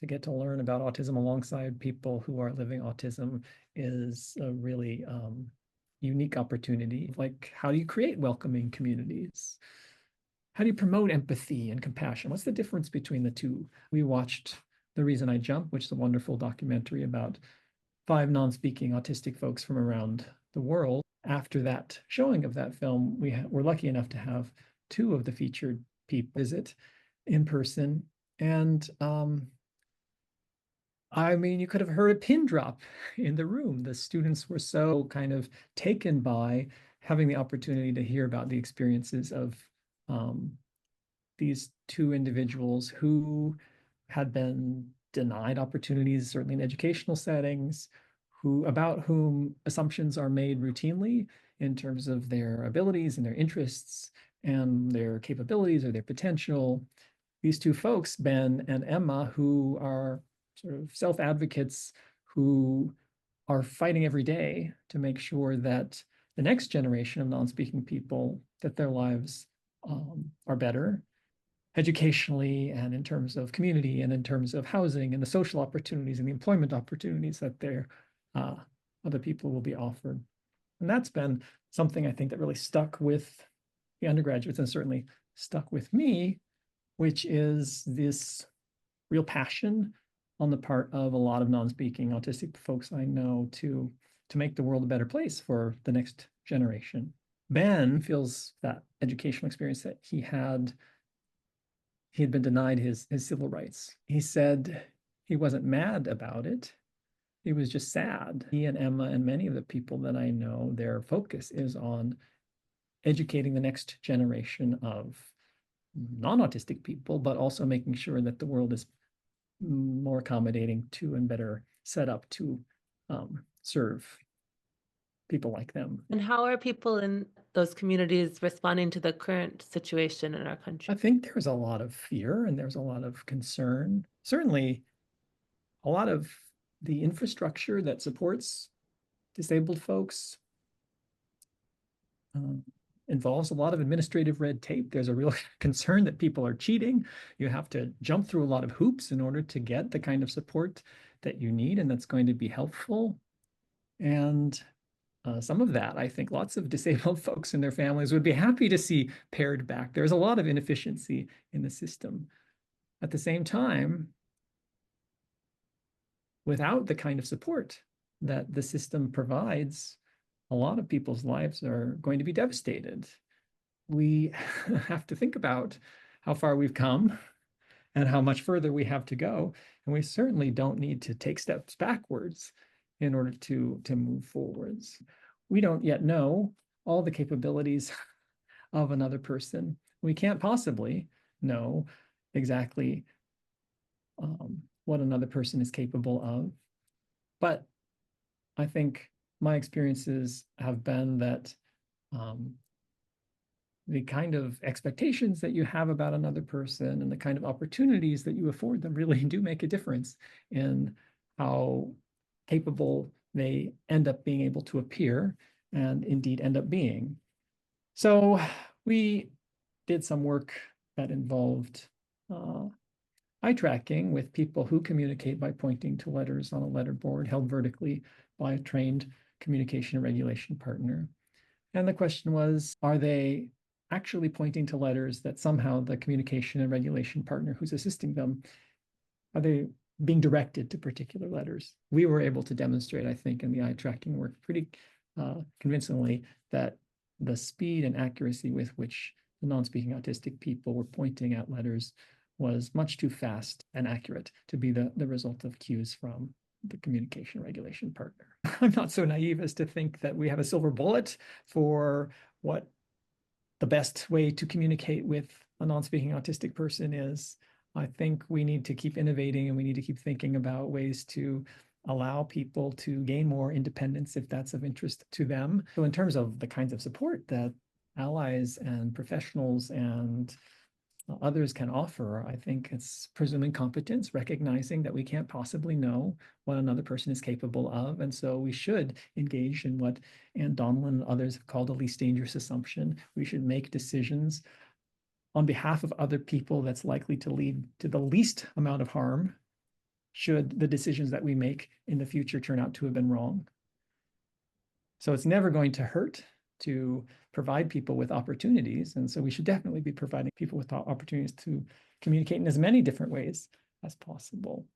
to get to learn about autism alongside people who are living autism is a really unique opportunity. Like, how do you create welcoming communities? How do you promote empathy and compassion? What's the difference between the two? We watched The Reason I Jump, which is a wonderful documentary about 5 non-speaking autistic folks from around the world. After that showing of that film, we were lucky enough to have 2 of the featured people visit in person. And I mean, you could have heard a pin drop in the room. The students were so kind of taken by having the opportunity to hear about the experiences of these 2 individuals who had been denied opportunities, certainly in educational settings, about whom assumptions are made routinely in terms of their abilities and their interests and their capabilities or their potential. These 2 folks, Ben and Emma, who are sort of self-advocates who are fighting every day to make sure that the next generation of non-speaking people, that their lives are better educationally and in terms of community and in terms of housing and the social opportunities and the employment opportunities that their other people will be offered. And that's been something I think that really stuck with the undergraduates and certainly stuck with me, which is this real passion on the part of a lot of non-speaking autistic folks I know to make the world a better place for the next generation. Ben feels that educational experience that he had been denied his civil rights. He said he wasn't mad about it. He was just sad. He and Emma and many of the people that I know, their focus is on educating the next generation of non-autistic people, but also making sure that the world is more accommodating to and better set up to serve people like them. And how are people in those communities responding to the current situation in our country? I think there's a lot of fear and there's a lot of concern. Certainly, a lot of the infrastructure that supports disabled folks involves a lot of administrative red tape. There's a real concern that people are cheating. You have to jump through a lot of hoops in order to get the kind of support that you need and that's going to be helpful. And some of that, I think lots of disabled folks and their families would be happy to see pared back. There's a lot of inefficiency in the system. At the same time, without the kind of support that the system provides, a lot of people's lives are going to be devastated. We have to think about how far we've come and how much further we have to go. And we certainly don't need to take steps backwards in order to move forwards. We don't yet know all the capabilities of another person. We can't possibly know exactly what another person is capable of. But I think my experiences have been that the kind of expectations that you have about another person and the kind of opportunities that you afford them really do make a difference in how capable they end up being able to appear and indeed end up being. So we did some work that involved eye tracking with people who communicate by pointing to letters on a letterboard held vertically by a trained communication and regulation partner. And the question was, are they actually pointing to letters that somehow the communication and regulation partner who's assisting them, are they being directed to particular letters? We were able to demonstrate, I think, in the eye tracking work pretty convincingly that the speed and accuracy with which the non-speaking autistic people were pointing at letters was much too fast and accurate to be the result of cues from the communication regulation partner. I'm not so naive as to think that we have a silver bullet for what the best way to communicate with a non-speaking autistic person is. I think we need to keep innovating and we need to keep thinking about ways to allow people to gain more independence if that's of interest to them. So in terms of the kinds of support that allies and professionals and others can offer, I think it's presuming competence, recognizing that we can't possibly know what another person is capable of. And so we should engage in what Ann Donlan and others have called a least dangerous assumption. We should make decisions on behalf of other people that's likely to lead to the least amount of harm should the decisions that we make in the future turn out to have been wrong. So it's never going to hurt to provide people with opportunities. And so we should definitely be providing people with opportunities to communicate in as many different ways as possible.